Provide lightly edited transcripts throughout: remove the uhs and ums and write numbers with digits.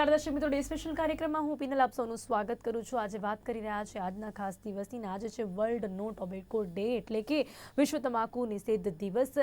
નમસ્કાર દર્શક મિત્રો, ડે સ્પેશિયલ કાર્યક્રમમાં હું પિનલ આપ સૌનું સ્વાગત કરું છું। આજે વાત કરી રહ્યા છે આજના ખાસ દિવસની। આજે છે વર્લ્ડ નો ટોબેકો ડે, એટલે કે વિશ્વ તમાકુ નિષેધ દિવસ,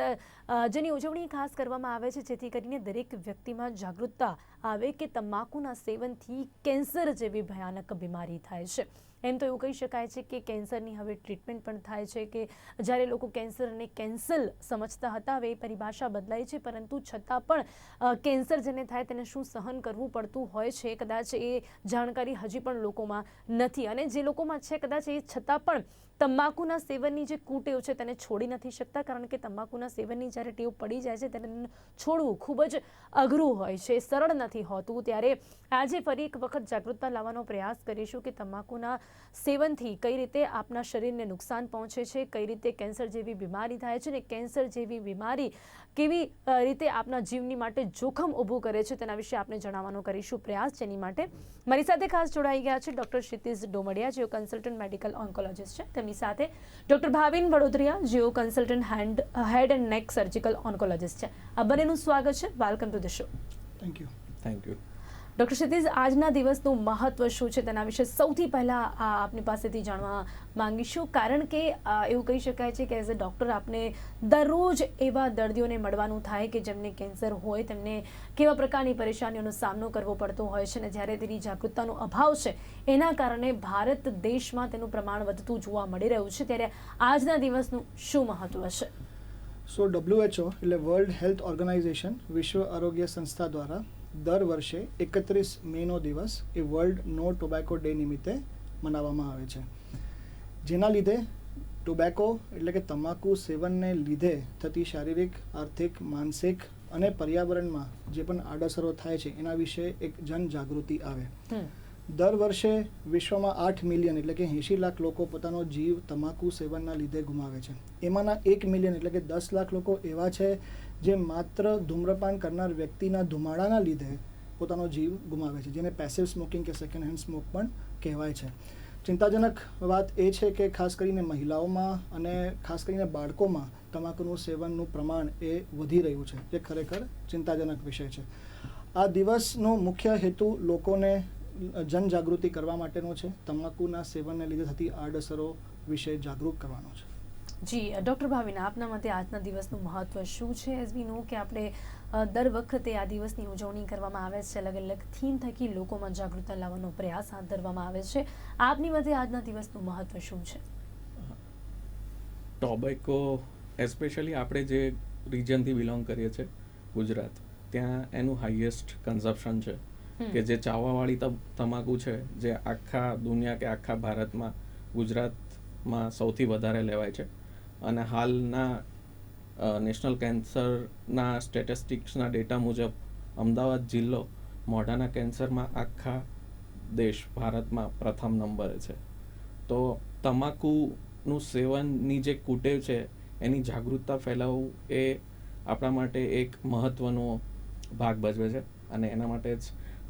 જેની ઉજવણી ખાસ કરવામાં આવે છે જેથી કરીને દરેક વ્યક્તિમાં જાગૃતતા આવે કે તમાકુના સેવનથી કેન્સર જેવી ભયાનક બીમારી થાય છે। એમ તો એવું કહી શકાય છે કે કેન્સરની હવે ટ્રીટમેન્ટ પણ થાય છે, કે જ્યારે લોકો કેન્સરને કેન્સલ સમજતા હતા હવે એ પરિભાષા બદલાઈ છે, પરંતુ છતાં પણ કેન્સર જેને થાય તેને શું સહન કરવું પડતું હોય છે કદાચ એ જાણકારી હજી પણ લોકોમાં નથી, અને જે લોકોમાં છે કદાચ એ છતાં પણ તમાકુના સેવનની જે કુટેવ છે તેને છોડી નથી શકતા, કારણ કે તમાકુના સેવનની જ્યારે ટેવ પડી જાય છે તેને છોડવું ખૂબ જ અઘરું હોય છે, સરળ નથી હોતું। ત્યારે આજે ફરી એક વખત જાગૃતતા લાવવાનો પ્રયાસ કરીશું કે તમાકુના સેવનથી કઈ રીતે આપના શરીરને નુકસાન પહોંચે છે, કઈ રીતે કેન્સર જેવી બીમારી થાય છે, અને કેન્સર જેવી બીમારી કેવી રીતે આપના જીવની માટે જોખમ ઊભું કરે છે તેના વિશે આપણે જણાવવાનો કરીશું પ્રયાસ। જેની માટે મારી સાથે ખાસ જોડાઈ ગયા છે ડૉક્ટર ક્ષિતિજ ડોમડિયા, જેઓ કન્સલ્ટન્ટ મેડિકલ ઓન્કોલોજિસ્ટ છે, તેમની સાથે ડૉક્ટર ભાવિન વડોદરિયા, જેઓ consultant head and neck surgical oncologist છે। આ બંનેનું સ્વાગત છે, welcome to the show. Thank you. Doctor Kshitij, આજના દિવસનું મહત્વ શું છે તેના વિશે સૌથી પહેલાં આપની પાસેથી જાણવા માંગીશું, કારણ કે એવું કહી શકાય છે કે એઝ અ ડૉક્ટર આપને દરરોજ એવા દર્દીઓને મળવાનું થાય કે જેમને કેન્સર હોય, તેમને કેવા પ્રકારની પરેશાનીઓનો સામનો કરવો પડતો હોય છે, અને જ્યારે તેની જાગૃતતાનો અભાવ છે એના કારણે ભારત દેશમાં તેનું પ્રમાણ વધતું જોવા મળી રહ્યું છે, ત્યારે આજના દિવસનું શું મહત્વ છે? WHO એટલે વર્લ્ડ હેલ્થ ઓર્ગેનાઇઝેશન, વિશ્વ આરોગ્ય સંસ્થા દ્વારા દર વર્ષે 31 મેનો દિવસ એ વર્લ્ડ નો ટોબેકો ડે નિમિત્તે મનાવવામાં આવે છે, જેના લીધે ટોબેકો એટલે કે તમાકુ સેવનને લીધે થતી શારીરિક, આર્થિક, માનસિક અને પર્યાવરણમાં જે પણ આડઅસરો થાય છે એના વિશે એક જનજાગૃતિ આવે। દર વર્ષે વિશ્વમાં 8 મિલિયન એટલે કે 80 લાખ લોકો પોતાનો જીવ તમાકુ સેવનના લીધે ગુમાવે છે। એમાંના 1 મિલિયન એટલે કે 10 લાખ લોકો એવા છે જે માત્ર ધૂમ્રપાન કરનાર વ્યક્તિના ધુમાડાના લીધે પોતાનો જીવ ગુમાવે છે, જેને પેસિવ સ્મોકિંગ કે સેકન્ડ હેન્ડ સ્મોક પણ કહેવાય છે। ચિંતાજનક વાત એ છે કે ખાસ કરીને મહિલાઓમાં અને ખાસ કરીને બાળકોમાં તમાકુનું સેવનનું પ્રમાણ એ વધી રહ્યું છે, જે ખરેખર ચિંતાજનક વિષય છે। આ દિવસનો મુખ્ય હેતુ લોકોને જનજાગૃતિ કરવા માટેનો છે, તમાકુના સેવનને લીધે થતી આડઅસરો વિશે જાગૃત કરવાનો છે। જી ડૉક્ટર ભાવિન, આપના મતે આજના દિવસનું મહત્વ શું છે? એઝ વી નો કે આપણે દર વખતે આ દિવસની ઉજવણી કરવામાં આવે છે, અલગ અલગ થીમ થકી લોકોમાં જાગૃતતા લાવવાનો પ્રયાસ હાથ ધરવામાં આવે છે, આપની મતે આજના દિવસનું મહત્વ શું છે? ટોબેકો એસ્પેશિયલી આપણે જે રિજનથી બિલોંગ કરીએ છીએ ગુજરાત, ત્યાં એનું હાઈએસ્ટ કન્ઝપ્શન છે, કે જે ચાવાવાળી તમાકુ છે જે આખા દુનિયા કે આખા ભારતમાં ગુજરાતમાં સૌથી વધારે લેવાય છે, અને હાલના નેશનલ કેન્સરના સ્ટેટિસ્ટિક્સના ડેટા મુજબ અમદાવાદ જિલ્લો મોઢાના કેન્સરમાં આખા દેશ ભારતમાં પ્રથમ નંબરે છે। તો તમાકુનું સેવનની જે કુટેવ છે એની જાગૃતતા ફેલાવવું એ આપણા માટે એક મહત્ત્વનો ભાગ ભજવે છે, અને એના માટે જ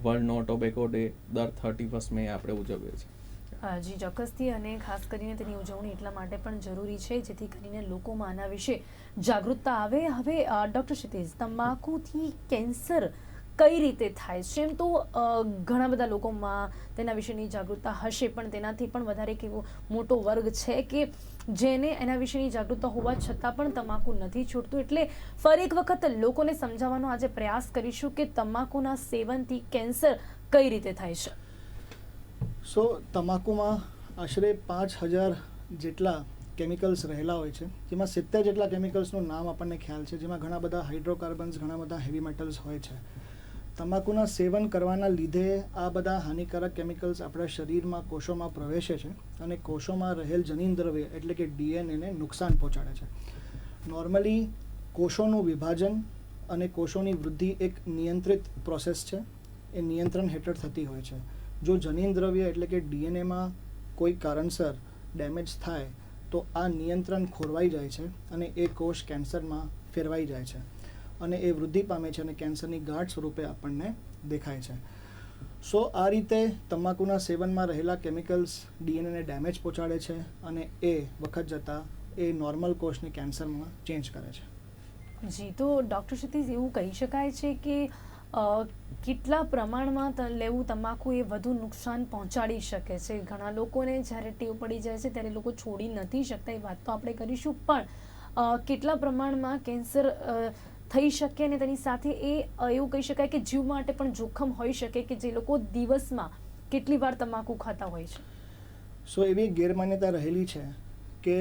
વર્લ્ડ નો ટોબેકો ડે દર 31 મે આપણે ઉજવીએ છીએ। જી ચોક્કસથી, અને ખાસ કરીને તેની ઉજવણી એટલા માટે પણ જરૂરી છે જેથી કરીને લોકોમાં આના વિશે જાગૃતતા આવે। હવે ડૉક્ટર ક્ષિતિજ, તમાકુથી કેન્સર કઈ રીતે થાય છે? એમ તો ઘણા બધા લોકોમાં તેના વિશેની જાગૃતતા હશે, પણ તેનાથી પણ વધારે એક એવો મોટો વર્ગ છે કે જેને એના વિશેની જાગૃતતા હોવા છતાં પણ તમાકુ નથી છૂટતું, એટલે ફરી એક વખત લોકોને સમજાવવાનો આજે પ્રયાસ કરીશું કે તમાકુના સેવનથી કેન્સર કઈ રીતે થાય છે। તમાકુમાં આશરે 5000 જેટલા કેમિકલ્સ રહેલા હોય છે, જેમાં 70 જેટલા કેમિકલ્સનું નામ આપણને ખ્યાલ છે, જેમાં ઘણા બધા હાઇડ્રોકાર્બન્સ, ઘણા બધા હેવી મેટલ્સ હોય છે। તમાકુના સેવન કરવાના લીધે આ બધા હાનિકારક કેમિકલ્સ આપણા શરીરમાં, કોષોમાં પ્રવેશે છે, અને કોષોમાં રહેલ જનીન દ્રવ્ય એટલે કે DNAને નુકસાન પહોંચાડે છે। નોર્મલી કોષોનું વિભાજન અને કોષોની વૃદ્ધિ એક નિયંત્રિત પ્રોસેસ છે, એ નિયંત્રણ હેઠળ થતી હોય છે। જો જનીન દ્રવ્ય એટલે કે DNAમાં કોઈ કારણસર ડેમેજ થાય તો આ નિયંત્રણ ખોરવાઈ જાય છે, અને એ કોષ કેન્સરમાં ફેરવાઈ જાય છે, અને એ વૃદ્ધિ પામે છે, અને કેન્સરની ગાંઠ સ્વરૂપે આપણને દેખાય છે। આ રીતે તમાકુના સેવનમાં રહેલા કેમિકલ્સ DNAને ડેમેજ પહોંચાડે છે, અને એ વખત જતાં એ નોર્મલ કોષને કેન્સરમાં ચેન્જ કરે છે। જી, તો ડૉક્ટર ક્ષિતિજ, એવું કહી શકાય છે કે કેટલા પ્રમાણમાં લેવું તમાકુ એ વધુ નુકસાન પહોંચાડી શકે છે? ઘણા લોકોને જ્યારે ટેવ પડી જાય છે ત્યારે લોકો છોડી નથી શકતા, એ વાત તો આપણે કરીશું, પણ કેટલા પ્રમાણમાં કેન્સર થઈ શકે અને તેની સાથે એવું કહી શકાય કે જીવ માટે પણ જોખમ હોઈ શકે કે જે લોકો દિવસમાં કેટલી વાર તમાકુ ખાતા હોય છે? સો એવી ગેરમાન્યતા રહેલી છે કે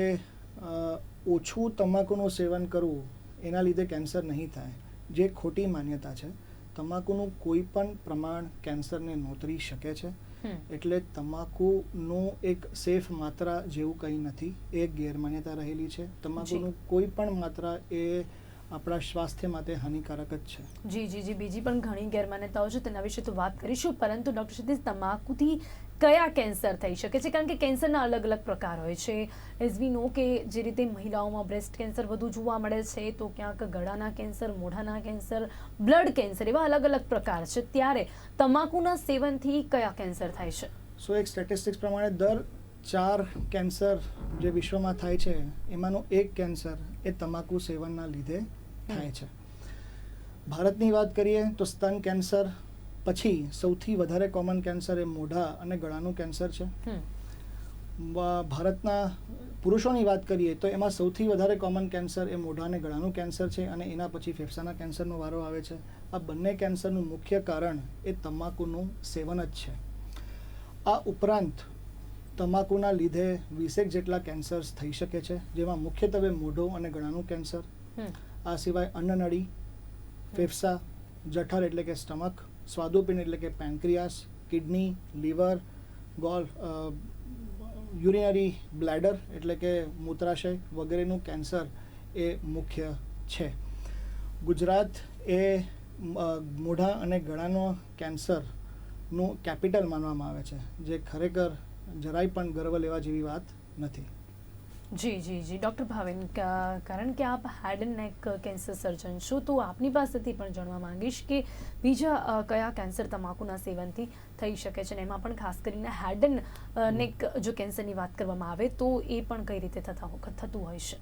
ઓછું તમાકુનું સેવન કરવું એના લીધે કેન્સર નહીં થાય, જે ખોટી માન્યતા છે. તમાકુનું કોઈ પણ પ્રમાણ કેન્સરને નોતરી શકે છે, એટલે તમાકુનું એક સેફ માત્રા જેવું કંઈ નથી, એ એક ગેરમાન્યતા રહેલી છે. તમાકુનું કોઈ પણ માત્રા એ આપણા સ્વાસ્થ્ય માટે હાનિકારક જ છે. જી, બીજી પણ ઘણી ગેરમાન્યતાઓ છે, તેના વિશે તો વાત કરીશું, પરંતુ ડૉક્ટર ક્ષિતિજ, તમાકુથી કયા કેન્સર થઈ શકે છે? કારણ કે કેન્સરના અલગ અલગ પ્રકાર હોય છે. એઝ વી નો કે જે રીતે મહિલાઓમાં બ્રેસ્ટ કેન્સર વધુ જોવા મળે છે, તો ક્યાંક ગળાના કેન્સર, મોઢાના કેન્સર, બ્લડ કેન્સર, એવા અલગ અલગ પ્રકાર છે. ત્યારે તમાકુના સેવનથી કયા કેન્સર થાય છે? સો એક સ્ટેટિસ્ટિક્સ પ્રમાણે દર 4 કેન્સર જે વિશ્વમાં થાય છે એમાંનું એક કેન્સર એ તમાકુ સેવનના લીધે થાય છે. ભારતની વાત કરીએ તો સ્તન કેન્સર પછી સૌથી વધારે કોમન કેન્સર એ મોઢા અને ગળાનું કેન્સર છે. ભારતના પુરુષોની વાત કરીએ તો એમાં સૌથી વધારે કોમન કેન્સર એ મોઢા અને ગળાનું કેન્સર છે, અને એના પછી ફેફસાના કેન્સરનો વારો આવે છે. આ બંને કેન્સરનું મુખ્ય કારણ એ તમાકુનું સેવન જ છે. આ ઉપરાંત તમાકુના લીધે 20 જેટલા કેન્સર્સ થઈ શકે છે, જેમાં મુખ્યત્વે મોઢો અને ગળાનું કેન્સર. આ સિવાય અન્નનળી, ફેફસા, જઠર એટલે કે સ્ટમક, સ્વાદુપિંડ એટલે કે pancreas, kidney, liver, gall, urinary bladder એટલે કે મૂત્રાશય વગેરેનું કેન્સર એ મુખ્ય છે. ગુજરાત એ મોઢા અને ગળાનો કેન્સરનું કેપિટલ માનવામાં આવે છે, જે ખરેખર જરાય પણ ગર્વ લેવા જેવી વાત નથી. જી ડૉક્ટર ભાવિન, કારણ કે આપ હેડ એન્ડ નેક કેન્સર સર્જન છો, તો આપની પાસેથી પણ જાણવા માંગીશ કે બીજા કયા કેન્સર તમાકુના સેવનથી થઈ શકે છે, અને એમાં પણ ખાસ કરીને હેડ એન્ડ નેક જો કેન્સરની વાત કરવામાં આવે તો એ પણ કઈ રીતે થતું હોય છે?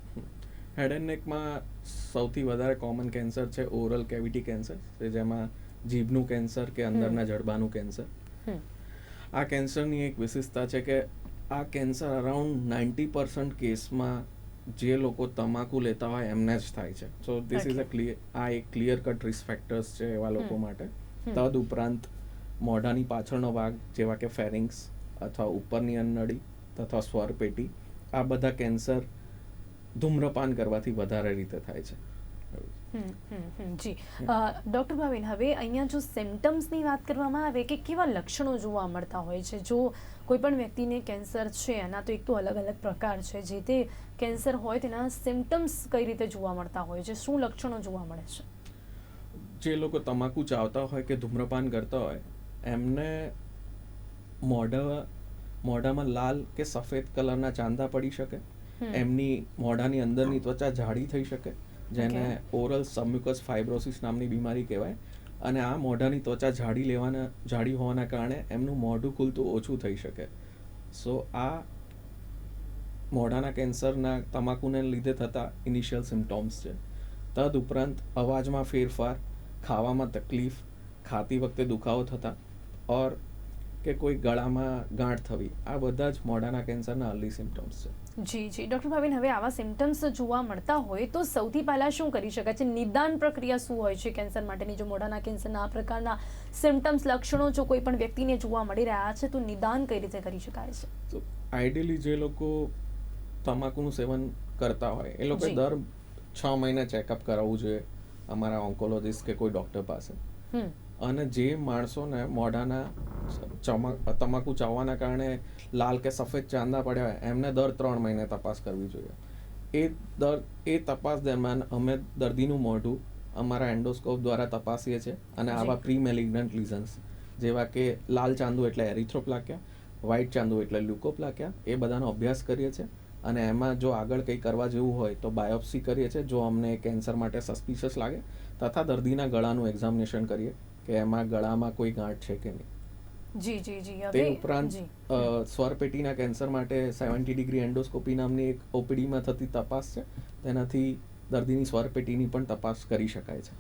હેડ એન્ડ નેકમાં સૌથી વધારે કોમન કેન્સર છે ઓરલ કેવિટી કેન્સર, જેમાં જીભનું કેન્સર કે અંદરના જડબાનું કેન્સર. આ કેન્સરની એક વિશેષતા છે કે આ કેન્સર અરાઉન્ડ 90% કેસમાં જે લોકો તમાકુ લેતા હોય એમને જ થાય છે. સો ધીસ ઇઝ આ એક ક્લિયર કટ રિસ્ક ફેક્ટર્સ છે એવા લોકો માટે. તદ ઉપરાંત મોઢાની પાછળનો ભાગ જેવા કે ફેરિંગ્સ અથવા ઉપરની અન્નળી તથા સ્વરપેટી, આ બધા કેન્સર ધૂમ્રપાન કરવાથી વધારે રીતે થાય છે. જી ડૉક્ટર ભાવિન, હવે અહીંયા જો સિમ્ટમ્સની વાત કરવામાં આવે કે કેવા લક્ષણો જોવા મળતા હોય છે, જો કોઈ પણ વ્યક્તિને કેન્સર છે, એના તો એક તો અલગ અલગ પ્રકાર છે, જે તે કેન્સર હોય તેના સિમ્ટમ્સ કઈ રીતે જોવા મળતા હોય છે, શું લક્ષણો જોવા મળે છે? જે લોકો તમાકુ ચાવતા હોય કે ધૂમ્રપાન કરતા હોય એમને મોઢામાં લાલ કે સફેદ કલરના ચાંદા પડી શકે, એમની મોઢાની અંદરની ત્વચા જાડી થઈ શકે, જેને ઓરલ સબમ્યુકસ ફાઇબ્રોસિસ નામની બીમારી કહેવાય, અને આ મોઢાની ત્વચા જાડી હોવાના કારણે એમનું મોઢું ખુલતું ઓછું થઈ શકે. સો આ મોઢાના કેન્સરના તમાકુને લીધે થતા ઇનિશિયલ સિમ્ટોમ્સ છે. તદ ઉપરાંત અવાજમાં ફેરફાર, ખાવામાં તકલીફ, ખાતી વખતે દુખાવો થતા ઓર કે કોઈ ગળામાં ગાંઠ થવી, આ બધા જ મોઢાના કેન્સરના અર્લી સિમ્ટોમ્સ છે. જી ડૉક્ટર ભાવિન, હવે આવા સિમ્ટમ્સ જોવા મળતા હોય તો સૌથી પહેલાં શું કરી શકાય છે? નિદાન પ્રક્રિયા શું હોય છે કેન્સર માટેની? જો મોઢાના કેન્સરના આ પ્રકારના સિમ્ટમ્સ, લક્ષણો જો કોઈ પણ વ્યક્તિને જોવા મળી રહ્યા છે તો નિદાન કઈ રીતે કરી શકાય છે? તો આઈડિયલી જે લોકો તમાકુનું સેવન કરતા હોય એ લોકો દર 6 મહિને ચેકઅપ કરાવવું જોઈએ અમારા ઓન્કોલોજિસ્ટ કે કોઈ ડૉક્ટર પાસે. અને જે માણસોને મોઢાના તમાકુ ચાવવાના કારણે લાલ કે સફેદ ચાંદા પડ્યા હોય એમને દર 3 મહિને તપાસ કરવી જોઈએ. એ તપાસ દરમિયાન અમે દર્દીનું મોઢું અમારા એન્ડોસ્કોપ દ્વારા તપાસીએ છીએ, અને આવા પ્રી મેલિગ્નન્ટ લીઝન્સ જેવા કે લાલ ચાંદુ એટલે એરિથ્રોપ્લાક્યા, વ્હાઇટ ચાંદુ એટલે લ્યુકોપ્લાક્યા, એ બધાનો અભ્યાસ કરીએ છીએ, અને એમાં જો આગળ કંઈ કરવા જેવું હોય તો બાયોપ્સી કરીએ છીએ જો અમને કેન્સર માટે સસ્પિશિયસ લાગે, તથા દર્દીના ગળાનું એક્ઝામિનેશન કરીએ કે એમાં ગળામાં કોઈ ગાંઠ છે કે નહીં. તે ઉપરાંત સ્વરપેટીના કેન્સર માટે 70 ડિગ્રી એન્ડોસ્કોપી નામની એક ઓપીડીમાં થતી તપાસ છે, તેનાથી દર્દીની સ્વરપેટીની પણ તપાસ કરી શકાય છે.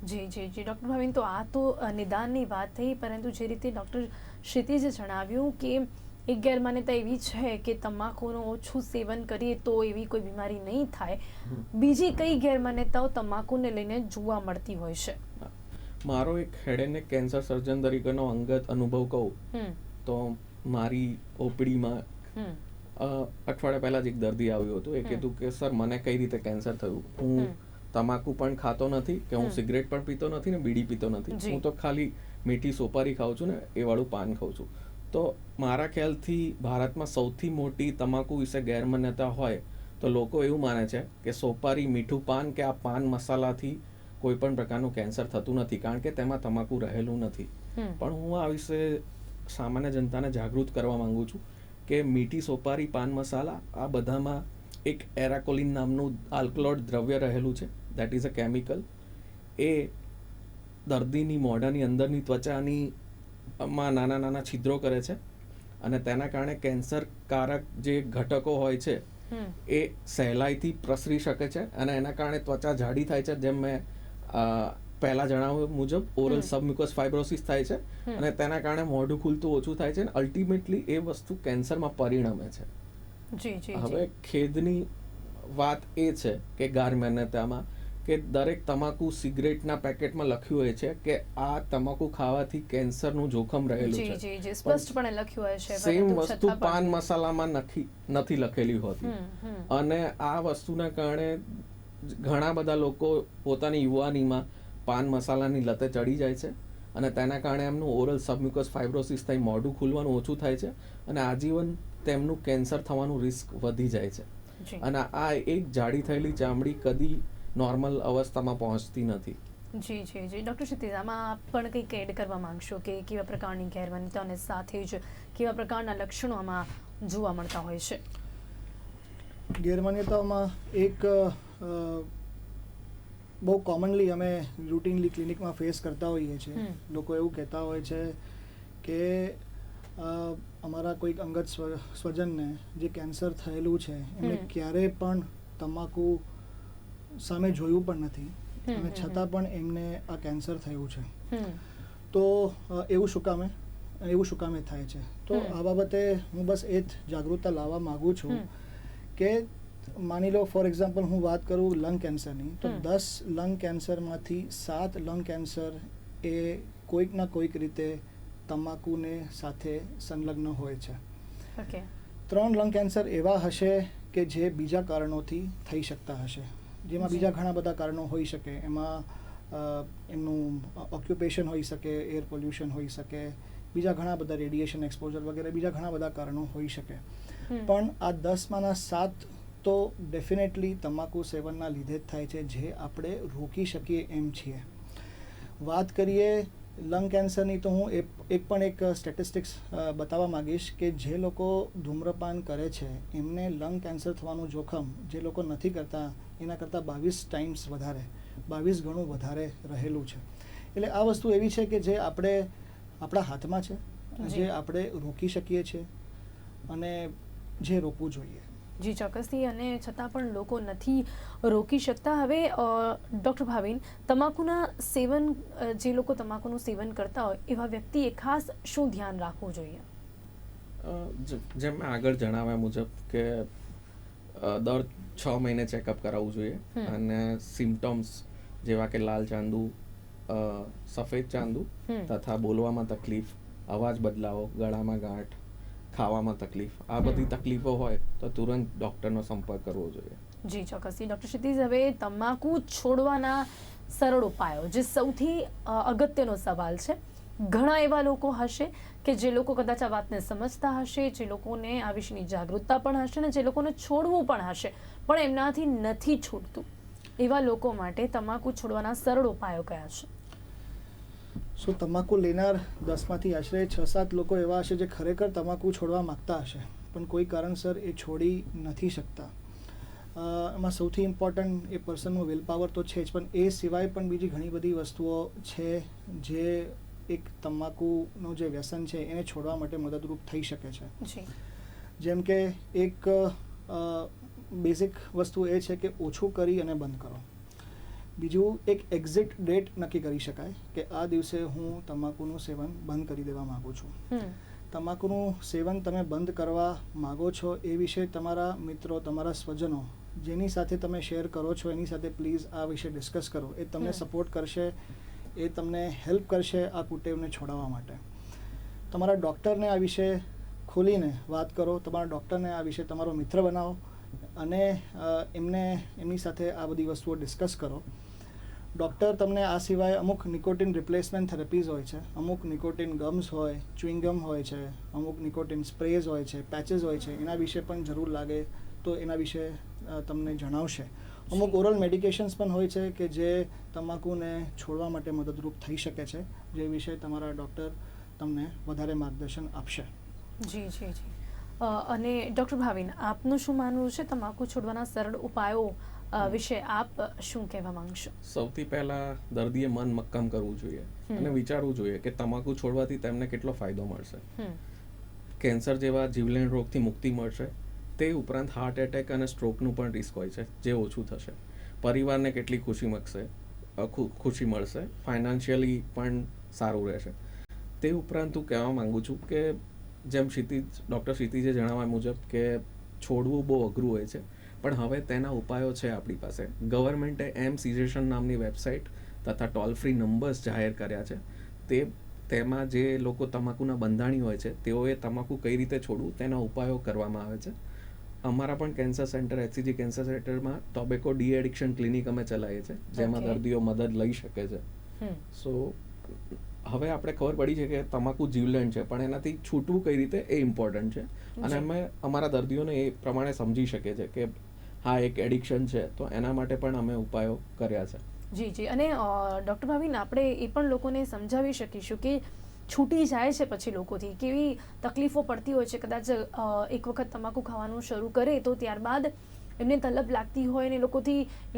જી જી જી ડૉક્ટર ભાવિન, તો આ તો નિદાનની વાત થઈ, પરંતુ જે રીતે ડૉક્ટર ક્ષિતિજે જણાવ્યું કે એક ગેરમાન્યતા એવી છે કે તમાકુનું ઓછું સેવન કરીએ તો એવી કોઈ બીમારી નહીં થાય, બીજી કઈ ગેરમાન્યતાઓ તમાકુને લઈને જોવા મળતી હોય છે? મારો એક હેડ એન્ડ નેક કેન્સર સર્જન તરીકેનો અંગત અનુભવ કહું તો મારી ઓપીડીમાં અઠવાડિયા પહેલા જ એક દર્દી આવ્યું હતું. એ કીધું કે સર મને કઈ રીતે કેન્સર થયું, હું તમાકુ પણ ખાતો નથી કે હું સિગરેટ પણ પીતો નથી ને બીડી પીતો નથી, હું તો ખાલી મીઠી સોપારી ખાઉં છું ને એ વાળું પાન ખાઉં છું. તો મારા ખ્યાલથી ભારતમાં સૌથી મોટી તમાકુ વિશે ગેરમાન્યતા હોય તો લોકો એવું માને છે કે સોપારી, મીઠું પાન કે આ પાન મસાલાથી કોઈ પણ પ્રકારનું કેન્સર થતું નથી, કારણ કે તેમાં તમાકુ રહેલું નથી. પણ હું આ વિશે સામાન્ય જનતાને જાગૃત કરવા માંગુ છું કે મીઠી સોપારી, પાન મસાલા, આ બધામાં એક એરાકોલિન નામનું આલ્કલોઇડ દ્રવ્ય રહેલું છે. That is a chemical. એ દર્દીની મોઢાની અંદરની ત્વચાની માં નાના નાના છિદ્રો કરે છે અને તેના કારણે કેન્સરકારક જે ઘટકો હોય છે એ સહેલાઈથી પ્રસરી શકે છે અને એના કારણે ત્વચા જાડી થાય છે. જેમ મેં પહેલા જણાવ્યું મુજબ ઓરલ સબમ્યુકસ ફાઇબ્રોસિસ થાય છે અને તેના કારણે મોઢું ખુલતું ઓછું થાય છે અને અલ્ટિમેટલી એ વસ્તુ કેન્સરમાં પરિણમે છે. હવે ખેદની વાત એ છે કે ગેરમાન્યતામાં કે દરેક તમાકુ સિગરેટના પેકેટમાં લખ્યું હોય છે કે આ તમાકુ ખાવાથી કેન્સરનું જોખમ રહેલું છે. જી જી સ્પષ્ટપણે લખ્યું હોય છે. સેમ વસ્તુ પાન મસાલામાં નથી લખેલી હોતી અને આ વસ્તુના કારણે ઘણા બધા લોકો પોતાની યુવાનીમાં પાન મસાલાની લતે ચડી જાય છે અને તેના કારણે એમનું ઓરલ સબમ્યુકસ ફાઇબ્રોસિસ થઈ મોઢું ખુલવાનું ઓછું થાય છે અને આજીવન તેમનું કેન્સર થવાનું રિસ્ક વધી જાય છે. અને આ એક જાડી થયેલી ચામડી કદી નોર્મલ અવસ્થામાં પહોંચતી નથી. જી જી જી ડૉક્ટર ક્ષિતિજ, આમાં આપ પણ કંઈક એડ કરવા માંગશો કે કેવા પ્રકારની ગેરમાન્યતા અને સાથે જ કેવા પ્રકારના લક્ષણો આમાં જોવા મળતા હોય છે? ગેરમાન્યતાઓમાં એક બહુ કોમનલી અમે રૂટીનલી ક્લિનિકમાં ફેસ કરતા હોઈએ છીએ. લોકો એવું કહેતા હોય છે કે અમારા કોઈક અંગત સ્વજનને જે કેન્સર થયેલું છે એમણે ક્યારેય પણ તમાકુ સામે જોયું પણ નથી અને છતાં પણ એમને આ કેન્સર થયું છે. તો એવું શું કામે થાય છે? તો આ બાબતે હું બસ એ જ જાગૃતતા લાવવા માગું છું કે માની લો ફોર એક્ઝામ્પલ હું વાત કરું લંગ કેન્સરની, તો 10 લંગ કેન્સરમાંથી 7 લંગ કેન્સર એ કોઈક ના કોઈક રીતે તમાકુને સાથે સંલગ્ન હોય છે. 3 લંગ કેન્સર એવા હશે કે જે બીજા કારણોથી થઈ શકતા હશે, જેમાં બીજા ઘણા બધા કારણો હોઈ શકે. એમાં એમનું ઓક્યુપેશન હોઈ શકે, એર પોલ્યુશન હોઈ શકે, બીજા ઘણા બધા રેડિયેશન એક્સપોઝર વગેરે બીજા ઘણા બધા કારણો હોઈ શકે. પણ આ 10માંના 7 તો ડેફિનેટલી તમાકુ સેવનના લીધે જ થાય છે, જે આપણે રોકી શકીએ એમ છીએ. વાત કરીએ લંગ કેન્સરની, તો હું એક સ્ટેટિસ્ટિક્સ બતાવવા માગીશ કે જે લોકો ધૂમ્રપાન કરે છે એમને લંગ કેન્સર થવાનું જોખમ જે લોકો નથી કરતા એના કરતાં 22 ટાઈમ્સ વધારે, 22 ગણું વધારે રહેલું છે. એટલે આ વસ્તુ એવી છે કે જે આપણા હાથમાં છે, જે આપણે રોકી શકીએ છીએ અને જે રોકવું જોઈએ. જી ચોક્કસથી, અને છતાં પણ લોકો નથી રોકી શકતા. હવે ડૉક્ટર ભાવિન, તમાકુના સેવન, જે લોકો તમાકુનું સેવન કરતા હોય એવા વ્યક્તિએ ખાસ શું ધ્યાન રાખવું જોઈએ? જેમ મેં આગળ જણાવ્યા મુજબ કે દર 6 મહિને ચેકઅપ કરાવવું જોઈએ અને સિમ્ટમ્સ જેવા કે લાલ ચાંદુ, સફેદ ચાંદુ તથા બોલવામાં તકલીફ, અવાજ બદલાવો, ગળામાં ગાંઠ, ખાવામાં તકલીફ, આ બધી તકલીફો હોય તો તુરંત ડૉક્ટરનો સંપર્ક કરવો જોઈએ. જી ચોક્કસથી. ડૉક્ટર ક્ષિતિજ, હવે તમાકુ છોડવાના સરળ ઉપાયો, જે સૌથી અગત્યનો સવાલ છે. ઘણા એવા લોકો હશે કે જે લોકો કદાચ આ વાતને સમજતા હશે, જે લોકોને આ વિશેની જાગૃતતા પણ હશે ને જે લોકોને છોડવું પણ હશે, પણ એમનાથી નથી છૂટતું. એવા લોકો માટે તમાકુ છોડવાના સરળ ઉપાયો કયા છે? તમાકુ લેનાર 10માંથી આશરે 6-7 લોકો એવા હશે જે ખરેખર તમાકુ છોડવા માગતા હશે પણ કોઈ કારણસર એ છોડી નથી શકતા. એમાં સૌથી ઇમ્પોર્ટન્ટ એ પર્સનનું વિલ પાવર તો છે જ, પણ એ સિવાય પણ બીજી ઘણી બધી વસ્તુઓ છે જે એક તમાકુનું જે વ્યસન છે એને છોડવા માટે મદદરૂપ થઈ શકે છે. જેમ કે એક બેઝિક વસ્તુ એ છે કે ઓછું કરી અને બંધ કરો. બીજું એક એક્ઝિટ ડેટ નક્કી કરી શકાય કે આ દિવસે હું તમાકુનું સેવન બંધ કરી દેવા માગું છું. તમાકુનું સેવન તમે બંધ કરવા માગો છો એ વિશે તમારા મિત્રો, તમારા સ્વજનો જેની સાથે તમે શેર કરો છો એની સાથે પ્લીઝ આ વિશે ડિસ્કસ કરો. એ તમને સપોર્ટ કરશે, એ તમને હેલ્પ કરશે આ કુટેવને છોડાવવા માટે. તમારા ડૉક્ટરને આ વિશે ખોલીને વાત કરો, તમારા ડૉક્ટરને આ વિશે તમારો મિત્ર બનાવો અને એમની સાથે આ બધી વસ્તુઓ ડિસ્કસ કરો. ડૉક્ટર તમને આ સિવાય અમુક નિકોટિન રિપ્લેસમેન્ટ થેરેપીઝ હોય છે, અમુક નિકોટિન ગમ્સ હોય, ચ્યુઇંગમ હોય છે, અમુક નિકોટિન સ્પ્રેઝ હોય છે, પેચીસ હોય છે, એના વિશે પણ જરૂર લાગે તો એના વિશે તમને જણાવશે. અમુક ઓરલ મેડિકેશન્સ પણ હોય છે કે જે તમાકુને છોડવા માટે મદદરૂપ થઈ શકે છે, જે વિશે તમારા ડૉક્ટર તમને વધારે માર્ગદર્શન આપશે. જી જી જી. અને ડૉક્ટર ભાવિન, આપનું શું માનવું છે તમાકુ છોડવાના સરળ ઉપાયો વિશે આપ શું કહેવા માંગશો? સૌથી પહેલા દર્દીએ મન મક્કમ કરવું જોઈએ અને વિચારવું જોઈએ કે તમાકુ છોડવાથી તેમને કેટલો ફાયદો મળશે. કેન્સર જેવા જીવલેણ રોગથી મુક્તિ મળશે, તે ઉપરાંત હાર્ટ એટેક અને સ્ટ્રોકનું પણ રિસ્ક હોય છે જે ઓછું થશે. પરિવારને કેટલી ખુશી મળશે, ફાઇનાન્શિયલી પણ સારું રહેશે. તે ઉપરાંત હું કહેવા માંગુ છું કે જેમ ડૉક્ટર ક્ષિતિજે જણાવ્યા મુજબ કે છોડવું બહુ અઘરું હોય છે, પણ હવે તેના ઉપાયો છે આપણી પાસે. ગવર્મેન્ટે સીઝેશન નામની વેબસાઇટ તથા ટોલ ફ્રી નંબર્સ જાહેર કર્યા છે. તેમાં જે લોકો તમાકુના બંધાણી હોય છે તેઓએ તમાકુ કઈ રીતે છોડવું તેના ઉપાયો કરવામાં આવે છે. અમારા પણ કેન્સર સેન્ટર, HCG કેન્સર સેન્ટરમાં ટોબેકો ડી એડિક્શન ક્લિનિક અમે ચલાવીએ છીએ, જેમાં દર્દીઓ મદદ લઈ શકે છે. સો હવે આપણે ખબર પડી છે કે તમાકુ જીવલેણ છે, પણ એનાથી છૂટવું કઈ રીતે એ ઇમ્પોર્ટન્ટ છે. અને અમે અમારા દર્દીઓને એ પ્રમાણે સમજી શકીએ છીએ કે હા એક એડિક્શન છે, તો એના માટે પણ અમે ઉપાયો કર્યા છે. જી જી. અને ડૉક્ટર ભાવિન, આપણે એ પણ લોકોને સમજાવી શકીશું કે છૂટી જાય છે પછી લોકોથી કેવી તકલીફો પડતી હોય છે. કદાચ એક વખત તમાકુ ખાવાનું શરૂ કરે તો ત્યારબાદ એમને તલબ લાગતી હોય ને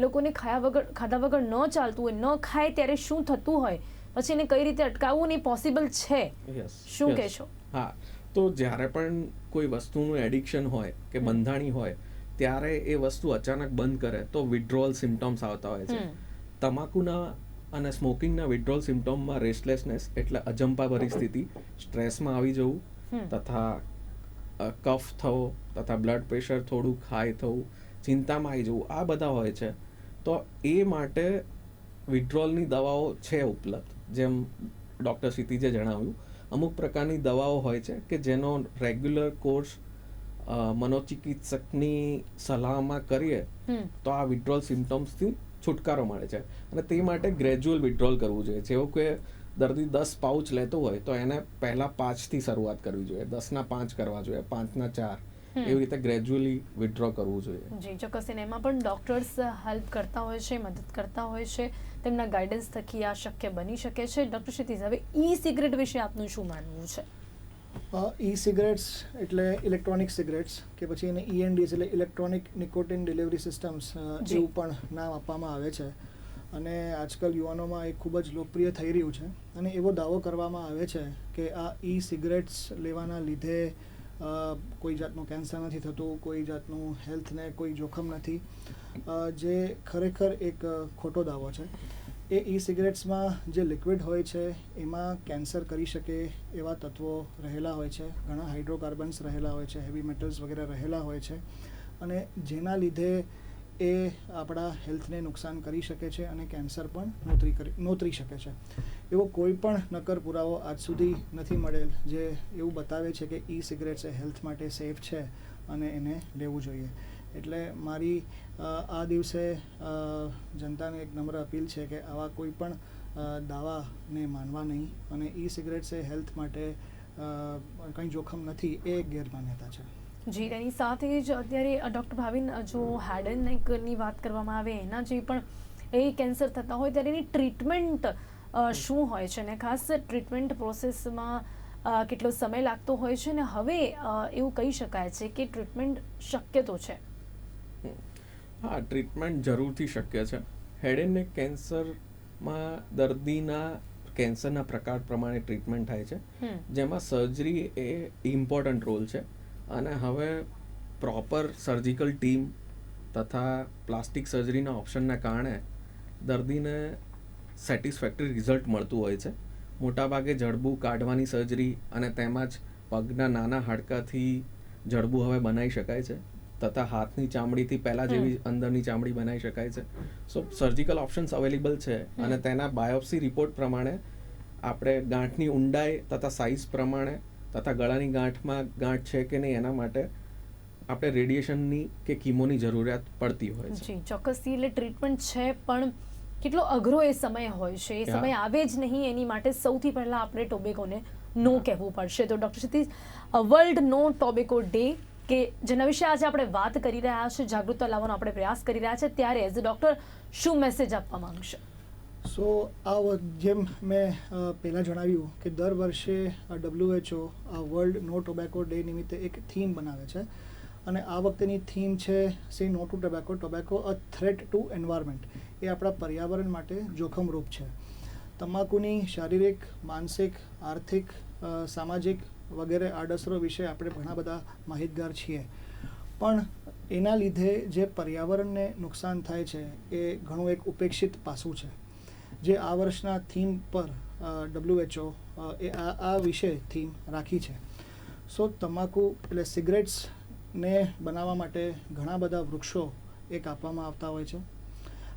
લોકોને ખાધા વગર ન ચાલતું હોય, ન ખાય ત્યારે શું થતું હોય, પછી એને કઈ રીતે અટકાવવું ને પોસિબલ છે, શું કહેશો? હા, તો જ્યારે પણ કોઈ વસ્તુનું એડિક્શન હોય કે બંધાણી હોય ત્યારે એ વસ્તુ અચાનક બંધ કરે તો વિથડ્રોઅલ સિમ્ટમ્સ આવતા હોય છે. તમાકુના અને સ્મોકિંગના વિથડ્રોઅલ સિમ્ટમમાં રેસ્ટલેસનેસ એટલે અજંપા ભરી સ્થિતિ, સ્ટ્રેસમાં આવી જવું તથા કફ થવો તથા બ્લડ પ્રેશર થોડુંક હાઈ થવું, ચિંતામાં આવી જવું, આ બધા હોય છે. તો એ માટે વિથડ્રોઅલની દવાઓ છે ઉપલબ્ધ. જેમ ડૉક્ટર ક્ષિતિજે જણાવ્યું, અમુક પ્રકારની દવાઓ હોય છે કે જેનો રેગ્યુલર કોર્સ મનોચિકિત્સકની સલાહમાં કરીએ તો આ વિથડ્રોઅલ સિમ્ટમ્સથી છુટકારો મળે છે. અને તે માટે ગ્રેજ્યુઅલ વિથડ્રોલ કરવું જોઈએ. જેવું કે દર્દી 10 પાઉચ લેતો હોય તો એને પહેલા 5થી શરૂઆત કરવી જોઈએ, 10ના 5 કરવા જોઈએ, 5ના 4, એવી રીતે ગ્રેજ્યુઅલી વિથડ્રો કરવું જોઈએ. જી ચોક્કસ. એમાં પણ ડોક્ટર્સ હેલ્પ કરતા હોય છે, મદદ કરતા હોય છે, તેમના ગાઈડન્સ થકી આ શક્ય બની શકે છે. ડૉક્ટર ક્ષિતિજ, હવે સિગરેટ વિશે આપનું શું માનવું છે? સિગરેટ્સ એટલે ઇલેક્ટ્રોનિક સિગરેટ્સ કે પછી એને ENDs એટલે ઇલેક્ટ્રોનિક નિકોટિન ડિલિવરી સિસ્ટમ્સ એવું પણ નામ આપવામાં આવે છે. અને આજકાલ યુવાનોમાં એ ખૂબ જ લોકપ્રિય થઈ રહ્યું છે. અને એવો દાવો કરવામાં આવે છે કે આ સિગરેટ્સ લેવાના લીધે કોઈ જાતનું કેન્સર નથી થતું, કોઈ જાતનું હેલ્થને કોઈ જોખમ નથી, જે ખરેખર એક ખોટો દાવો છે. એ સિગરેટ્સમાં જે લિક્વિડ હોય છે એમાં કેન્સર કરી શકે એવા તત્વો રહેલા હોય છે, ઘણા હાઇડ્રોકાર્બન્સ રહેલા હોય છે, હેવી મેટલ્સ વગેરે રહેલા હોય છે, અને જેના લીધે એ આપણા હેલ્થને નુકસાન કરી શકે છે અને કેન્સર પણ નોતરી શકે છે. એવો કોઈ પણ નક્કર પુરાવો આજ સુધી નથી મળેલ જે એવું બતાવે છે કે સિગરેટ્સ એ હેલ્થ માટે સેફ છે અને એને લેવું જોઈએ. એટલે મારી આ દિવસે જનતાને એક નમ્ર અપીલ છે કે આવા કોઈ પણ દાવાને માનવા નહીં, અને સિગરેટ્સ એ હેલ્થ માટે કંઈ જોખમ નથી, એ એક ગેરમાન્યતા છે. જી, એની સાથે જ અત્યારે ડૉક્ટર ભાવિન, જો હેડ એન્ડ નેકની વાત કરવામાં આવે, એના જે પણ એ કેન્સર થતા હોય ત્યારે એની ટ્રીટમેન્ટ શું હોય છે, અને ખાસ ટ્રીટમેન્ટ પ્રોસેસમાં કેટલો સમય લાગતો હોય છે, ને હવે એવું કહી શકાય છે કે ટ્રીટમેન્ટ શક્ય તો છે? હા, ટ્રીટમેન્ટ જરૂરથી શક્ય છે. હેડ એન્ડ નેક કેન્સરમાં દર્દીના કેન્સરના પ્રકાર પ્રમાણે ટ્રીટમેન્ટ થાય છે, જેમાં સર્જરી એ ઇમ્પોર્ટન્ટ રોલ છે. અને હવે પ્રોપર સર્જિકલ ટીમ તથા પ્લાસ્ટિક સર્જરીના ઓપ્શનના કારણે દર્દીને સેટિસ્ફેક્ટરી રિઝલ્ટ મળતું હોય છે. મોટાભાગે જડબું કાઢવાની સર્જરી અને તેમજ પગના નાના હાડકાથી જડબું હવે બનાવી શકાય છે તથા હાથની ચામડીથી પહેલાં જેવી અંદરની ચામડી બનાવી શકાય છે. સો સર્જિકલ ઓપ્શન્સ અવેલેબલ છે અને તેના બાયોપ્સી રિપોર્ટ પ્રમાણે આપણે ગાંઠની ઊંડાઈ તથા સાઇઝ પ્રમાણે તથા ગળાની ગાંઠમાં ગાંઠ છે કે નહીં એના માટે આપણે રેડિયેશનની કે કીમોની જરૂરિયાત પડતી હોય છે. જી ચોક્કસથી. એટલે ટ્રીટમેન્ટ છે પણ કેટલો અઘરો એ સમય હોય છે, એ સમય આવે જ નહીં એની માટે સૌથી પહેલા આપણે ટોબેકોને નો કહેવું પડશે. તો ડૉક્ટર ક્ષિતિજ, વર્લ્ડ નો ટોબેકો ડે કે જેના વિશે આજે આપણે વાત કરી રહ્યા છે, જાગૃતતા લાવવાનો આપણે પ્રયાસ કરી રહ્યા છે, ત્યારે એઝ અ ડૉક્ટર શું મેસેજ આપવા માંગશે? સો જેમ મેં પહેલાં જણાવ્યું કે દર વર્ષે WHO આ વર્લ્ડ નો ટોબેકો ડે નિમિત્તે એક થીમ બનાવે છે અને આ વખતેની થીમ છે સે no to tobacco, tobacco a threat two environment. એ આપણા પર્યાવરણ માટે જોખમરૂપ છે. તમાકુની શારીરિક, માનસિક, આર્થિક, સામાજિક વગેરે આડઅસરો વિશે આપણે ઘણા બધા માહિતગાર છીએ, પણ એના લીધે જે પર્યાવરણને નુકસાન થાય છે એ ઘણું એક ઉપેક્ષિત પાસું છે, જે આ વર્ષના થીમ પર WHO એ આ વિશે થીમ રાખી છે. સો તમાકુ એટલે સિગરેટ્સને બનાવવા માટે ઘણા બધા વૃક્ષો એ કાપવામાં આવતા હોય છે.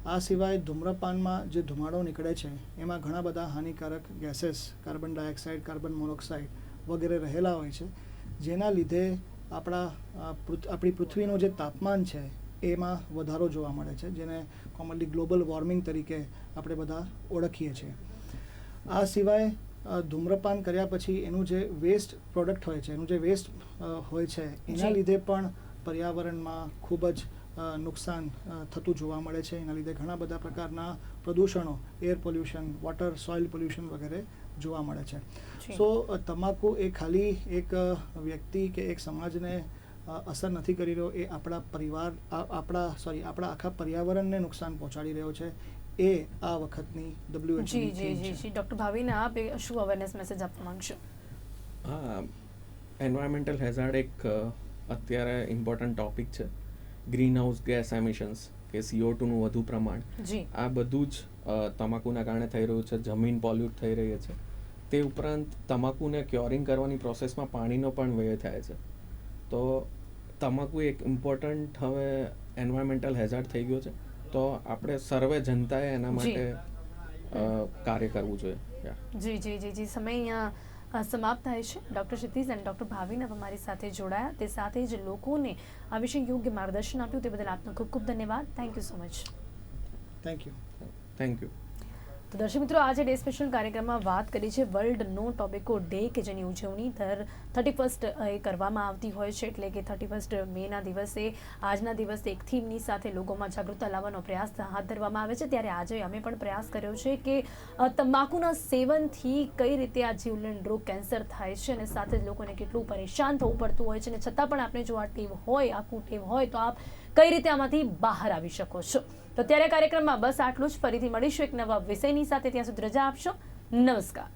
આ સિવાય ધૂમ્રપાનમાં જે ધુમાડો નીકળે છે એમાં ઘણા બધા હાનિકારક ગેसेस, કાર્બન ડાયોક્સાઇડ, કાર્બન મોનોક્સાઇડ વગેરે રહેલા હોય છે, જેના લીધે આપણી પૃથ્વીનું જે તાપમાન છે એમાં વધારો જોવા મળે છે, જેને કોમનલી ગ્લોબલ વોર્મિંગ તરીકે આપણે બધા ઓળખીએ છીએ. આ સિવાય ધૂમ્રપાન કર્યા પછી એનું જે વેસ્ટ પ્રોડક્ટ હોય છે, એનું જે વેસ્ટ હોય છે એના લીધે પણ પર્યાવરણમાં ખૂબ જ નુકસાન થતું જોવા મળે છે. એના લીધે ઘણા બધા પ્રકારના પ્રદૂષણો, air pollution, water, soil pollution વગેરે જોવા મળે છે. સો તમાકુ એ ખાલી એક વ્યક્તિ કે એક સમાજને અસર નથી કરી રહ્યો, એ આપણા આખા પર્યાવરણને નુકસાન પહોંચાડી રહ્યો છે. એ આ વખતની WHO G G G G. Doctor ભાવિને આપ શું અવેરનેસ મેસેજ આપવા માંગશો? હા, એન્વાયરમેન્ટલ હેઝાર્ડ એક અત્યારે ઇમ્પોર્ટન્ટ ટોપિક છે. ગ્રીન હાઉસ ગેસ એમિશન્સ કે CO2 નું વધુ પ્રમાણ, આ બધું જ તમાકુના કારણે થઈ રહ્યું છે. જમીન પોલ્યુટ થઈ રહી છે. તે ઉપરાંત તમાકુને ક્યોરિંગ કરવાની પ્રોસેસમાં પાણીનો પણ વ્યય થાય છે. તો તમાકુ એક ઇમ્પોર્ટન્ટ હવે એન્વાયરમેન્ટલ હેઝાર્ડ થઈ ગયો છે. તો આપણે સર્વે જનતાએ એના માટે કાર્ય કરવું જોઈએ. જી જી જી જી. સમય અહીંયા સમાપ્ત થાય છે. ડૉક્ટર ક્ષિતિજ અને ડૉક્ટર ભાવિન અમારી સાથે જોડાયા, તે સાથે જ લોકોને આ વિશે યોગ્ય માર્ગદર્શન આપ્યું, તે બદલ આપનો ખૂબ ખૂબ ધન્યવાદ. Thank you so much. Thank you. Thank you. તો દર્શક મિત્રો, આજે ડે સ્પેશિયલ કાર્યક્રમમાં વાત કરી છે વર્લ્ડ નો ટોબેકો ડે કે જેની ઉજવણી દર 31 એ કરવામાં આવતી હોય છે. એટલે કે 31 મેના દિવસે આજના દિવસે એક થીમની સાથે લોકોમાં જાગૃતતા લાવવાનો પ્રયાસ હાથ ધરવામાં આવે છે. ત્યારે આજે અમે પણ પ્રયાસ કર્યો છે કે તમાકુના સેવનથી કઈ રીતે આ જીવલેણ રોગ કેન્સર થાય છે અને સાથે જ લોકોને કેટલું પરેશાન થવું પડતું હોય છે, અને છતાં પણ આપણે જો આ ટેવ હોય, આ કુટેવ હોય, તો આપ કઈ રીતે આમાંથી બહાર આવી શકો છો. તો ત્યારે કાર્યક્રમમાં બસ આટલું જ. ફરીથી મળીશું એક નવા વિષયની સાથે. ત્યાં સુધી રજા આપશો. નમસ્કાર.